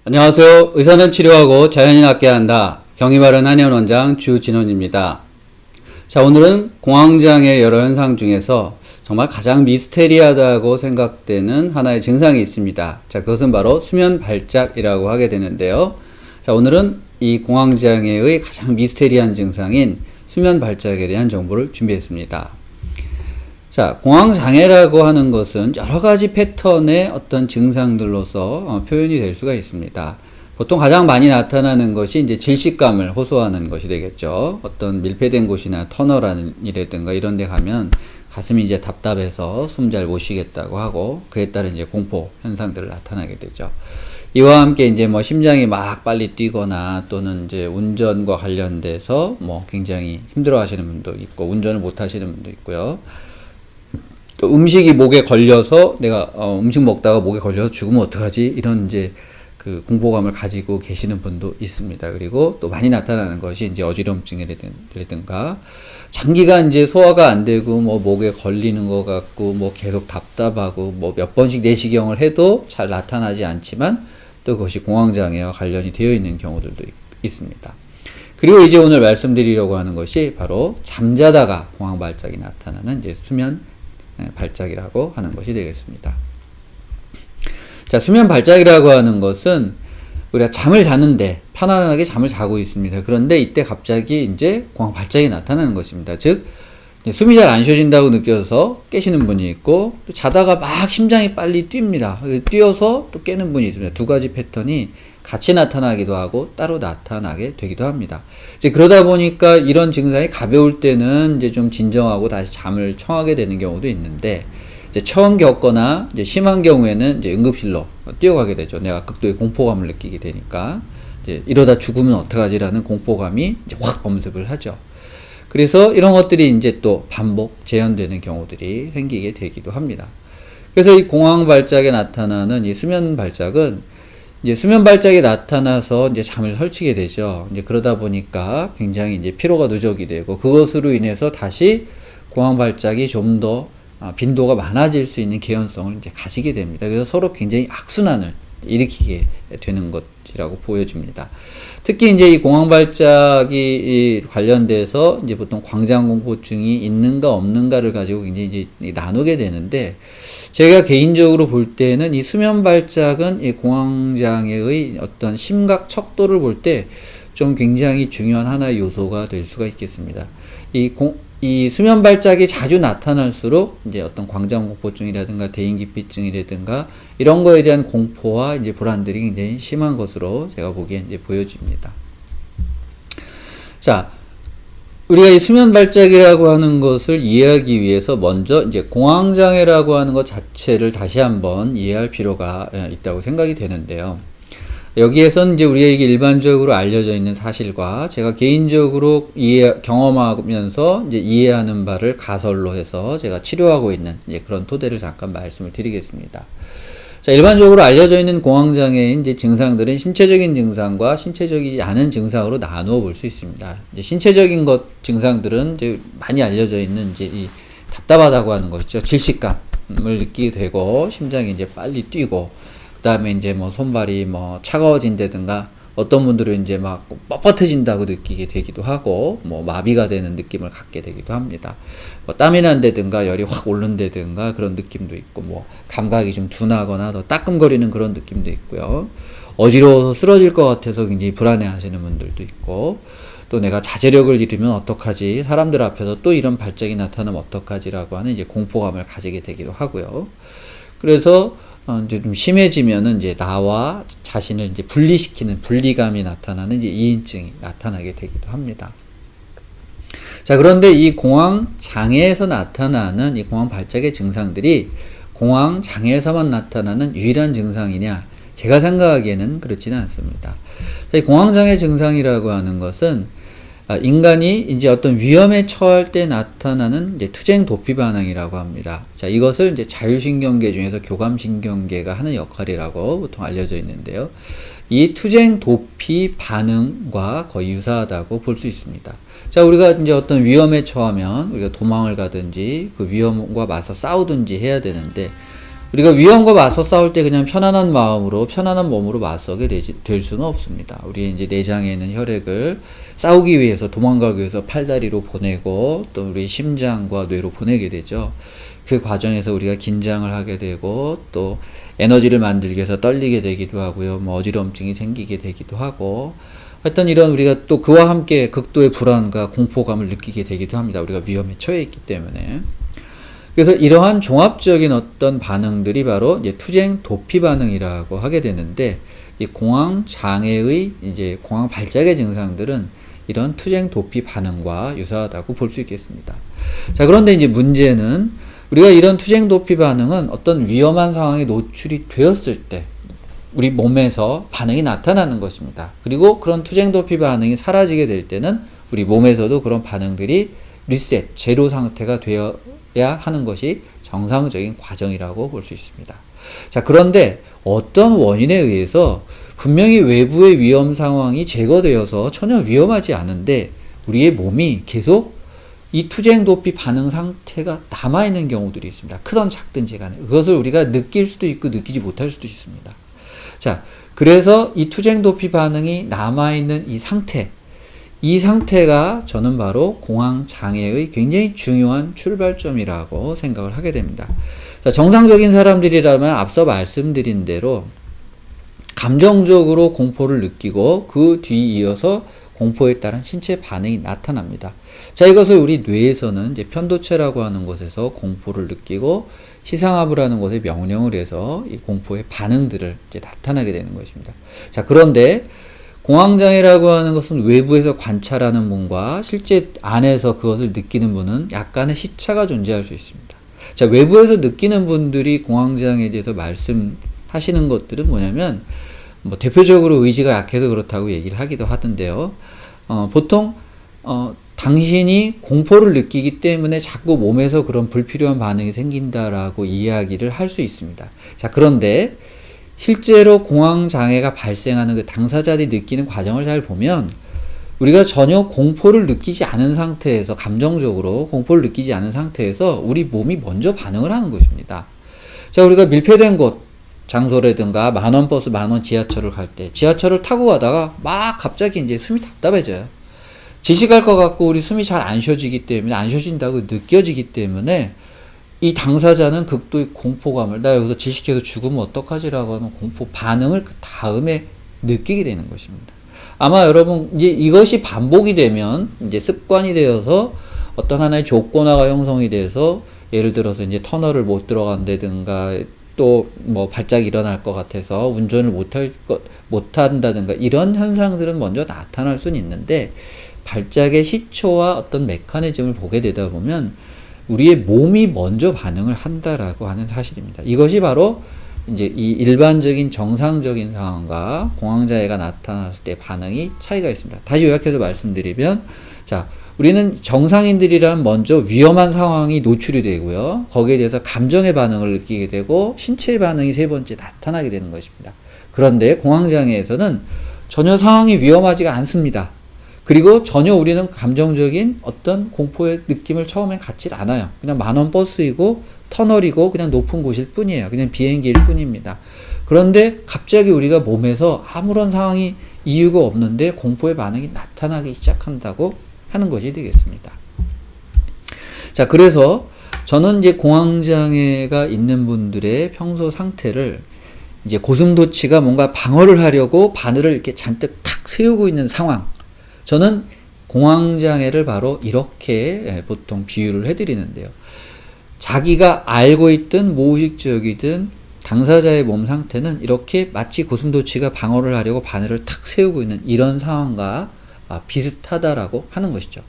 안녕하세요. 의사는 치료하고 자연이 낫게 한다. 경희바른 한의원원장 주진원입니다. 자, 오늘은 공황장애 여러 현상 중에서 정말 가장 미스테리하다고 생각되는 하나의 증상이 있습니다. 자, 그것은 바로 수면 발작이라고 하게 되는데요. 자, 오늘은 이 공황장애의 가장 미스테리한 증상인 수면 발작에 대한 정보를 준비했습니다. 자, 공황장애라고 하는 것은 여러 가지 패턴의 어떤 증상들로서 표현이 될 수가 있습니다. 보통 가장 많이 나타나는 것이 이제 질식감을 호소하는 것이 되겠죠. 어떤 밀폐된 곳이나 터널이라든가 이런 데 가면 가슴이 이제 답답해서 숨 잘 못 쉬겠다고 하고 그에 따른 이제 공포 현상들을 나타나게 되죠. 이와 함께 이제 뭐 심장이 막 빨리 뛰거나 또는 이제 운전과 관련돼서 뭐 굉장히 힘들어 하시는 분도 있고 운전을 못 하시는 분도 있고요. 또 음식이 목에 걸려서 내가 음식 먹다가 목에 걸려서 죽으면 어떡하지? 이런 이제 그 공포감을 가지고 계시는 분도 있습니다. 그리고 또 많이 나타나는 것이 이제 어지럼증이라든가 장기간 이제 소화가 안 되고 뭐 목에 걸리는 것 같고 뭐 계속 답답하고 뭐 몇 번씩 내시경을 해도 잘 나타나지 않지만 또 그것이 공황장애와 관련이 되어 있는 경우들도 있습니다. 그리고 이제 오늘 말씀드리려고 하는 것이 바로 잠자다가 공황 발작이 나타나는 이제 수면 발작이라고 하는 것이 되겠습니다. 자, 수면 발작이라고 하는 것은 우리가 잠을 자는데 편안하게 잠을 자고 있습니다. 그런데 이때 갑자기 이제 공황 발작이 나타나는 것입니다. 즉, 숨이 잘 안 쉬어진다고 느껴서 깨시는 분이 있고, 또 자다가 막 심장이 빨리 뜁니다. 뛰어서 또 깨는 분이 있습니다. 두 가지 패턴이 같이 나타나기도 하고 따로 나타나게 되기도 합니다. 이제 그러다 보니까 이런 증상이 가벼울 때는 이제 좀 진정하고 다시 잠을 청하게 되는 경우도 있는데, 이제 처음 겪거나 이제 심한 경우에는 이제 응급실로 뛰어가게 되죠. 내가 극도의 공포감을 느끼게 되니까 이제 이러다 죽으면 어떡하지라는 공포감이 이제 확 범습을 하죠. 그래서 이런 것들이 이제 또 반복 재현되는 경우들이 생기게 되기도 합니다. 그래서 이 공황 발작에 나타나는 이 수면 발작은 이제 수면 발작이 나타나서 이제 잠을 설치게 되죠. 이제 그러다 보니까 굉장히 이제 피로가 누적이 되고 그것으로 인해서 다시 공황 발작이 좀 더 빈도가 많아질 수 있는 개연성을 이제 가지게 됩니다. 그래서 서로 굉장히 악순환을 일으키게 되는 것이라고 보여집니다. 특히 이제 이 공황 발작이 관련돼서 이제 보통 광장공포증이 있는가 없는가를 가지고 굉장히 이제 나누게 되는데 제가 개인적으로 볼 때는 이 수면 발작은 이 공황장애의 어떤 심각 척도를 볼 때 좀 굉장히 중요한 하나의 요소가 될 수가 있겠습니다. 이 수면 발작이 자주 나타날수록 이제 어떤 광장공포증이라든가 대인기피증이라든가 이런 거에 대한 공포와 이제 불안들이 굉장히 심한 것으로 제가 보기엔 이제 보여집니다. 자, 우리가 이 수면 발작이라고 하는 것을 이해하기 위해서 먼저 이제 공황장애라고 하는 것 자체를 다시 한번 이해할 필요가 있다고 생각이 되는데요. 여기에선 이제 우리에게 일반적으로 알려져 있는 사실과 제가 개인적으로 경험하면서 이제 이해하는 바를 가설로 해서 제가 치료하고 있는 이제 그런 토대를 잠깐 말씀을 드리겠습니다. 자, 일반적으로 알려져 있는 공황장애의 이제 증상들은 신체적인 증상과 신체적이지 않은 증상으로 나누어 볼 수 있습니다. 이제 신체적인 증상들은 이제 많이 알려져 있는 이제 이 답답하다고 하는 것이죠. 질식감을 느끼게 되고 심장이 이제 빨리 뛰고 그 다음에 이제 뭐 손발이 뭐 차가워진다든가 어떤 분들은 이제 막 뻣뻣해진다고 느끼게 되기도 하고 뭐 마비가 되는 느낌을 갖게 되기도 합니다. 뭐 땀이 난다든가 열이 확 오른다든가 그런 느낌도 있고 뭐 감각이 좀 둔하거나 더 따끔거리는 그런 느낌도 있고요. 어지러워서 쓰러질 것 같아서 굉장히 불안해 하시는 분들도 있고 또 내가 자제력을 잃으면 어떡하지? 사람들 앞에서 또 이런 발작이 나타나면 어떡하지라고 하는 이제 공포감을 가지게 되기도 하고요. 그래서 이제 좀 심해지면은 이제 나와 자신을 이제 분리시키는 분리감이 나타나는 이제 이인증이 나타나게 되기도 합니다. 자, 그런데 이 공황 장애에서 나타나는 이 공황 발작의 증상들이 공황 장애에서만 나타나는 유일한 증상이냐? 제가 생각하기에는 그렇지는 않습니다. 자, 이 공황 장애 증상이라고 하는 것은 인간이 이제 어떤 위험에 처할 때 나타나는 이제 투쟁 도피 반응이라고 합니다. 자, 이것을 이제 자율신경계 중에서 교감신경계가 하는 역할이라고 보통 알려져 있는데요. 이 투쟁 도피 반응과 거의 유사하다고 볼 수 있습니다. 자, 우리가 이제 어떤 위험에 처하면 우리가 도망을 가든지 그 위험과 맞서 싸우든지 해야 되는데 우리가 위험과 맞서 싸울 때 그냥 편안한 마음으로 편안한 몸으로 맞서게 될 수는 없습니다. 우리 이제 내장에 있는 혈액을 싸우기 위해서 도망가기 위해서 팔다리로 보내고 또 우리 심장과 뇌로 보내게 되죠. 그 과정에서 우리가 긴장을 하게 되고 또 에너지를 만들기 위해서 떨리게 되기도 하고요. 뭐 어지럼증이 생기게 되기도 하고 하여튼 이런 우리가 또 그와 함께 극도의 불안과 공포감을 느끼게 되기도 합니다. 우리가 위험에 처해 있기 때문에. 그래서 이러한 종합적인 어떤 반응들이 바로 이제 투쟁 도피 반응이라고 하게 되는데 이 공황 장애의 이제 공황 발작의 증상들은 이런 투쟁 도피 반응과 유사하다고 볼 수 있겠습니다. 자, 그런데 이제 문제는 우리가 이런 투쟁 도피 반응은 어떤 위험한 상황에 노출이 되었을 때 우리 몸에서 반응이 나타나는 것입니다. 그리고 그런 투쟁 도피 반응이 사라지게 될 때는 우리 몸에서도 그런 반응들이 리셋, 제로 상태가 되어야 하는 것이 정상적인 과정이라고 볼 수 있습니다. 자, 그런데 어떤 원인에 의해서 분명히 외부의 위험 상황이 제거되어서 전혀 위험하지 않은데 우리의 몸이 계속 이 투쟁 도피 반응 상태가 남아있는 경우들이 있습니다. 크든 작든지 간에. 그것을 우리가 느낄 수도 있고 느끼지 못할 수도 있습니다. 자, 그래서 이 투쟁 도피 반응이 남아있는 이 상태가 저는 바로 공황 장애의 굉장히 중요한 출발점이라고 생각을 하게 됩니다. 자, 정상적인 사람들이라면 앞서 말씀드린 대로 감정적으로 공포를 느끼고 그 뒤이어서 공포에 따른 신체 반응이 나타납니다. 자, 이것을 우리 뇌에서는 이제 편도체라고 하는 곳에서 공포를 느끼고 시상하부를 하는 곳에 명령을 해서 이 공포의 반응들을 이제 나타나게 되는 것입니다. 자, 그런데 공황장애라고 하는 것은 외부에서 관찰하는 분과 실제 안에서 그것을 느끼는 분은 약간의 시차가 존재할 수 있습니다. 자, 외부에서 느끼는 분들이 공황장애에 대해서 말씀하시는 것들은 뭐냐면 뭐 대표적으로 의지가 약해서 그렇다고 얘기를 하기도 하던데요. 보통 당신이 공포를 느끼기 때문에 자꾸 몸에서 그런 불필요한 반응이 생긴다라고 이야기를 할 수 있습니다. 자, 그런데 실제로 공황장애가 발생하는 그 당사자들이 느끼는 과정을 잘 보면 우리가 전혀 공포를 느끼지 않은 상태에서 감정적으로 공포를 느끼지 않은 상태에서 우리 몸이 먼저 반응을 하는 것입니다. 자, 우리가 밀폐된 곳 장소라든가 만원 버스, 만원 지하철을 갈 때 지하철을 타고 가다가 막 갑자기 이제 숨이 답답해져요. 지식할 것 같고 우리 숨이 잘 안 쉬어지기 때문에 안 쉬어진다고 느껴지기 때문에 이 당사자는 극도의 공포감을 나 여기서 지식해서 죽으면 어떡하지라고 하는 공포 반응을 그 다음에 느끼게 되는 것입니다. 아마 여러분 이제 이것이 반복이 되면 이제 습관이 되어서 어떤 하나의 조건화가 형성이 돼서 예를 들어서 이제 터널을 못 들어간다든가 또 뭐 발작이 일어날 것 같아서 운전을 못한다든가 이런 현상들은 먼저 나타날 수는 있는데 발작의 시초와 어떤 메커니즘을 보게 되다 보면 우리의 몸이 먼저 반응을 한다라고 하는 사실입니다. 이것이 바로 이제 이 일반적인 정상적인 상황과 공황장애가 나타났을 때 반응이 차이가 있습니다. 다시 요약해서 말씀드리면, 자, 우리는 정상인들이란 먼저 위험한 상황이 노출이 되고요. 거기에 대해서 감정의 반응을 느끼게 되고 신체의 반응이 세 번째 나타나게 되는 것입니다. 그런데 공황장애에서는 전혀 상황이 위험하지가 않습니다. 그리고 전혀 우리는 감정적인 어떤 공포의 느낌을 처음엔 갖질 않아요. 그냥 만원 버스이고 터널이고 그냥 높은 곳일 뿐이에요. 그냥 비행기일 뿐입니다. 그런데 갑자기 우리가 몸에서 아무런 상황이 이유가 없는데 공포의 반응이 나타나기 시작한다고 하는 것이 되겠습니다. 자, 그래서 저는 이제 공황장애가 있는 분들의 평소 상태를 이제 고슴도치가 뭔가 방어를 하려고 바늘을 이렇게 잔뜩 탁 세우고 있는 상황. 저는 공황장애를 바로 이렇게 보통 비유를 해드리는데요. 자기가 알고 있든 무의식적이든 당사자의 몸 상태는 이렇게 마치 고슴도치가 방어를 하려고 바늘을 탁 세우고 있는 이런 상황과 비슷하다라고 하는 것이죠.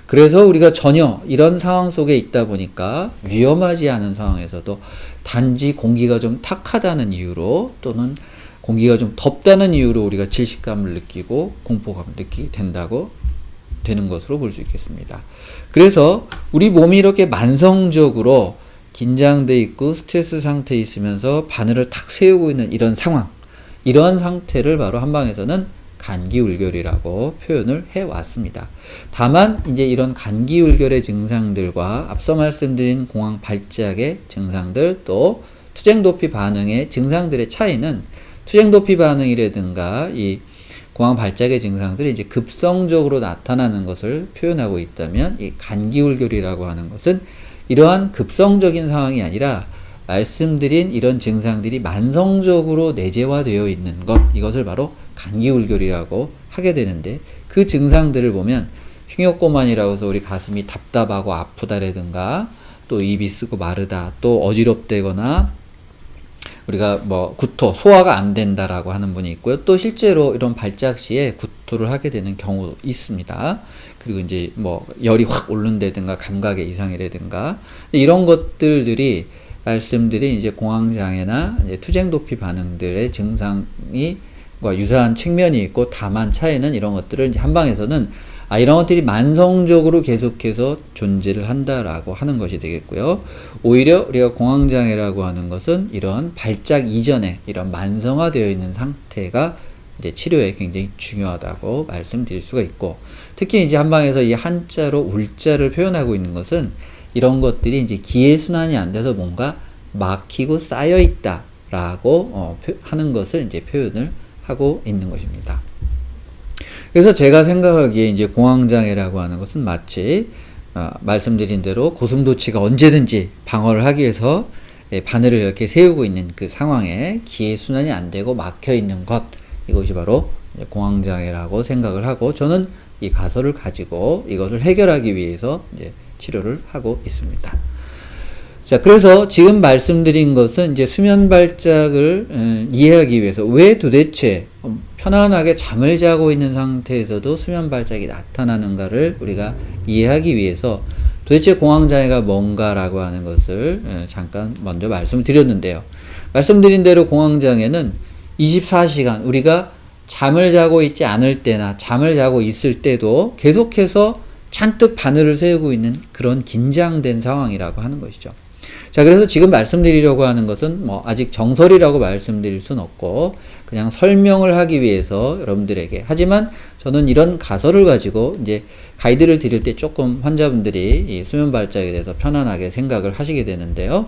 그래서 우리가 전혀 이런 상황 속에 있다 보니까 위험하지 않은 상황에서도 단지 공기가 좀 탁하다는 이유로 또는 공기가 좀 덥다는 이유로 우리가 질식감을 느끼고 공포감을 느끼게 된다고 되는 것으로 볼 수 있겠습니다. 그래서 우리 몸이 이렇게 만성적으로 긴장돼 있고 스트레스 상태에 있으면서 바늘을 탁 세우고 있는 이런 상황, 이런 상태를 바로 한방에서는 간기울결이라고 표현을 해왔습니다. 다만 이제 이런 간기울결의 증상들과 앞서 말씀드린 공황 발작의 증상들 또 투쟁도피 반응의 증상들의 차이는 투쟁도피 반응이라든가 이 공황 발작의 증상들이 이제 급성적으로 나타나는 것을 표현하고 있다면 이 간기울결이라고 하는 것은 이러한 급성적인 상황이 아니라 말씀드린 이런 증상들이 만성적으로 내재화되어 있는 것, 이것을 바로 간기울결이라고 하게 되는데, 그 증상들을 보면 흉욕고만이라고 해서 우리 가슴이 답답하고 아프다라든가 또 입이 쓰고 마르다, 또 어지럽다거나 우리가 뭐 구토, 소화가 안 된다라고 하는 분이 있고요. 또 실제로 이런 발작 시에 구토를 하게 되는 경우도 있습니다. 그리고 이제 뭐 열이 확 오른다든가 감각의 이상이라든가 이런 것들이 말씀드린 이제 공황장애나 이제 투쟁도피 반응들의 증상이 유사한 측면이 있고, 다만 차이는 이런 것들을 이제 한방에서는 이런 것들이 만성적으로 계속해서 존재를 한다라고 하는 것이 되겠고요. 오히려 우리가 공황장애라고 하는 것은 이런 발작 이전에 이런 만성화되어 있는 상태가 이제 치료에 굉장히 중요하다고 말씀드릴 수가 있고, 특히 이제 한방에서 이 한자로 울자를 표현하고 있는 것은 이런 것들이 이제 기회순환이 안 돼서 뭔가 막히고 쌓여 있다라고 하는 것을 이제 표현을 하고 있는 것입니다. 그래서 제가 생각하기에 이제 공황장애라고 하는 것은 마치 말씀드린 대로 고슴도치가 언제든지 방어를 하기 위해서 바늘을 이렇게 세우고 있는 그 상황에 기회순환이 안 되고 막혀 있는 것, 이것이 바로 공황장애라고 생각을 하고, 저는 이 가설을 가지고 이것을 해결하기 위해서 이제 치료를 하고 있습니다. 자, 그래서 지금 말씀드린 것은 이제 수면 발작을 이해하기 위해서 왜 도대체 편안하게 잠을 자고 있는 상태에서도 수면 발작이 나타나는가를 우리가 이해하기 위해서 도대체 공황장애가 뭔가라고 하는 것을 잠깐 먼저 말씀을 드렸는데요. 말씀드린 대로 공황장애는 24시간 우리가 잠을 자고 있지 않을 때나 잠을 자고 있을 때도 계속해서 잔뜩 바늘을 세우고 있는 그런 긴장된 상황이라고 하는 것이죠. 자, 그래서 지금 말씀드리려고 하는 것은 뭐 아직 정설이라고 말씀드릴 순 없고 그냥 설명을 하기 위해서 여러분들에게, 하지만 저는 이런 가설을 가지고 이제 가이드를 드릴 때 조금 환자분들이 이 수면 발작에 대해서 편안하게 생각을 하시게 되는데요.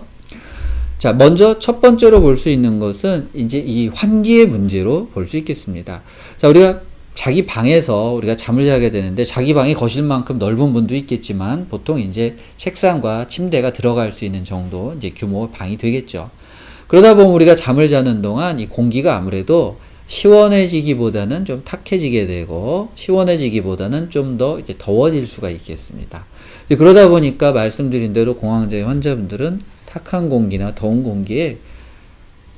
자, 먼저 첫 번째로 볼 수 있는 것은 이제 이 환기의 문제로 볼 수 있겠습니다. 자, 우리가 자기 방에서 우리가 잠을 자게 되는데, 자기 방이 거실만큼 넓은 분도 있겠지만 보통 이제 책상과 침대가 들어갈 수 있는 정도 이제 규모의 방이 되겠죠. 그러다 보면 우리가 잠을 자는 동안 이 공기가 아무래도 시원해지기보다는 좀 탁해지게 되고, 시원해지기보다는 좀 더 이제 더워질 수가 있겠습니다. 그러다 보니까 말씀드린 대로 공황장애 환자분들은 탁한 공기나 더운 공기에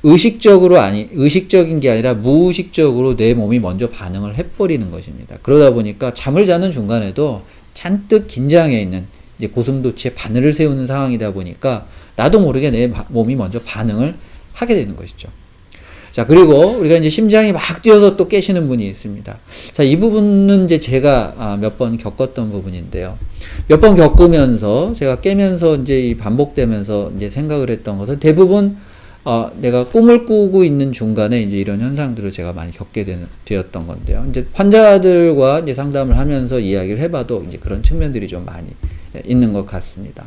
의식적인 게 아니라 무의식적으로 내 몸이 먼저 반응을 해버리는 것입니다. 그러다 보니까 잠을 자는 중간에도 잔뜩 긴장해 있는 이제 고슴도치에 바늘을 세우는 상황이다 보니까 나도 모르게 내 몸이 먼저 반응을 하게 되는 것이죠. 자, 그리고 우리가 이제 심장이 막 뛰어서 또 깨시는 분이 있습니다. 자, 이 부분은 이제 제가 몇 번 겪었던 부분인데요. 몇 번 겪으면서 제가 깨면서 이제 이 반복되면서 이제 생각을 했던 것은 대부분 내가 꿈을 꾸고 있는 중간에 이제 이런 현상들을 제가 많이 겪게 되었던 건데요. 이제 환자들과 이제 상담을 하면서 이야기를 해봐도 이제 그런 측면들이 좀 많이 있는 것 같습니다.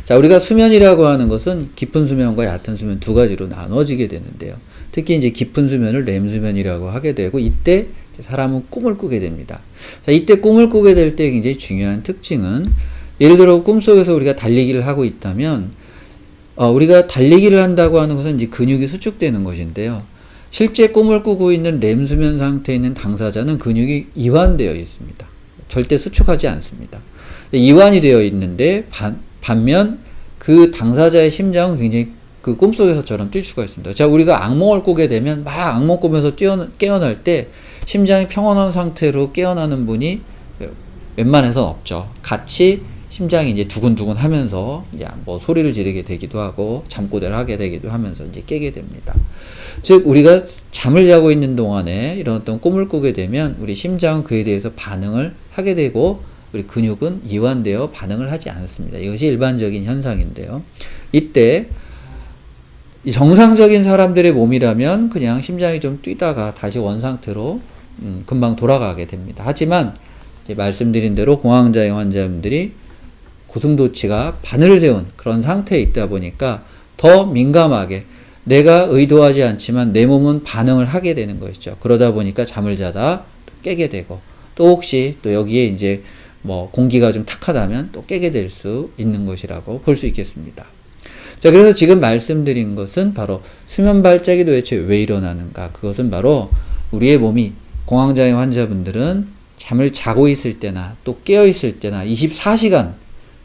자, 우리가 수면이라고 하는 것은 깊은 수면과 얕은 수면 두 가지로 나눠지게 되는데요. 특히 이제 깊은 수면을 렘수면이라고 하게 되고, 이때 사람은 꿈을 꾸게 됩니다. 자, 이때 꿈을 꾸게 될 때 굉장히 중요한 특징은, 예를 들어 꿈속에서 우리가 달리기를 하고 있다면 우리가 달리기를 한다고 하는 것은 이제 근육이 수축되는 것인데요. 실제 꿈을 꾸고 있는 렘수면 상태에 있는 당사자는 근육이 이완되어 있습니다. 절대 수축하지 않습니다. 이완이 되어 있는데 반면 그 당사자의 심장은 굉장히 그 꿈속에서처럼 뛸 수가 있습니다. 자, 우리가 악몽을 꾸게 되면 막 악몽 꾸면서 깨어날 때 심장이 평온한 상태로 깨어나는 분이 웬만해서는 없죠. 같이 심장이 이제 두근두근 하면서 뭐 소리를 지르게 되기도 하고 잠꼬대를 하게 되기도 하면서 이제 깨게 됩니다. 즉, 우리가 잠을 자고 있는 동안에 이런 어떤 꿈을 꾸게 되면 우리 심장은 그에 대해서 반응을 하게 되고, 우리 근육은 이완되어 반응을 하지 않습니다. 이것이 일반적인 현상인데요. 이때 정상적인 사람들의 몸이라면 그냥 심장이 좀 뛰다가 다시 원상태로 금방 돌아가게 됩니다. 하지만 이제 말씀드린 대로 공황장애 환자분들이 고슴도치가 바늘을 세운 그런 상태에 있다 보니까 더 민감하게 내가 의도하지 않지만 내 몸은 반응을 하게 되는 것이죠. 그러다 보니까 잠을 자다 깨게 되고 또 혹시 또 여기에 이제 뭐 공기가 좀 탁하다면 또 깨게 될 수 있는 것이라고 볼 수 있겠습니다. 자, 그래서 지금 말씀드린 것은 바로 수면 발작이 도대체 왜 일어나는가? 그것은 바로 우리의 몸이 공황장애 환자분들은 잠을 자고 있을 때나 또 깨어 있을 때나 24시간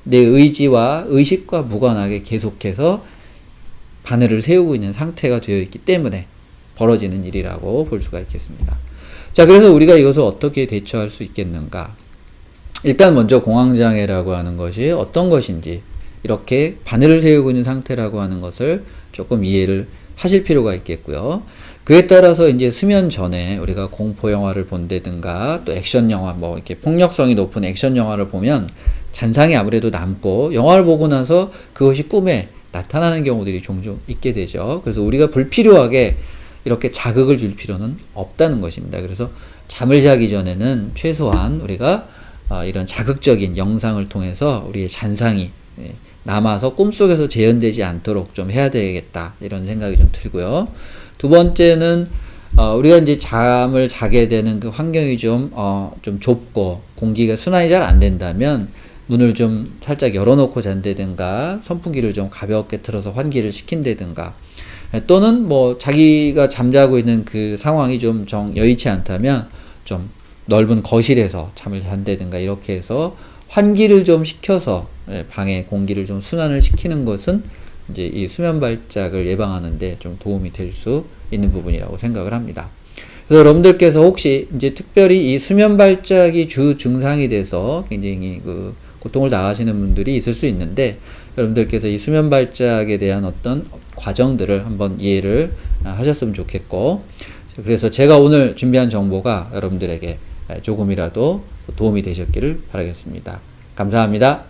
내 의지와 의식과 무관하게 계속해서 바늘을 세우고 있는 상태가 되어 있기 때문에 벌어지는 일이라고 볼 수가 있겠습니다. 자, 그래서 우리가 이것을 어떻게 대처할 수 있겠는가? 일단 먼저 공황장애라고 하는 것이 어떤 것인지 이렇게 바늘을 세우고 있는 상태라고 하는 것을 조금 이해를 하실 필요가 있겠고요. 그에 따라서 이제 수면 전에 우리가 공포 영화를 본다든가 또 액션 영화 뭐 이렇게 폭력성이 높은 액션 영화를 보면 잔상이 아무래도 남고 영화를 보고 나서 그것이 꿈에 나타나는 경우들이 종종 있게 되죠. 그래서 우리가 불필요하게 이렇게 자극을 줄 필요는 없다는 것입니다. 그래서 잠을 자기 전에는 최소한 우리가 이런 자극적인 영상을 통해서 우리의 잔상이 남아서 꿈속에서 재현되지 않도록 좀 해야 되겠다 이런 생각이 좀 들고요. 두 번째는 우리가 이제 잠을 자게 되는 그 환경이 좀 좁고 공기가 순환이 잘 안 된다면 문을 좀 살짝 열어놓고 잔다든가 선풍기를 좀 가볍게 틀어서 환기를 시킨다든가 또는 뭐 자기가 잠자고 있는 그 상황이 좀 여의치 않다면 좀 넓은 거실에서 잠을 잔다든가 이렇게 해서 환기를 좀 시켜서 방의 공기를 좀 순환을 시키는 것은 이제 이 수면 발작을 예방하는데 좀 도움이 될 수 있는 부분이라고 생각을 합니다. 그래서 여러분들께서 혹시 이제 특별히 이 수면 발작이 주 증상이 돼서 굉장히 그 고통을 당하시는 분들이 있을 수 있는데 여러분들께서 이 수면 발작에 대한 어떤 과정들을 한번 이해를 하셨으면 좋겠고 그래서 제가 오늘 준비한 정보가 여러분들에게 조금이라도 도움이 되셨기를 바라겠습니다. 감사합니다.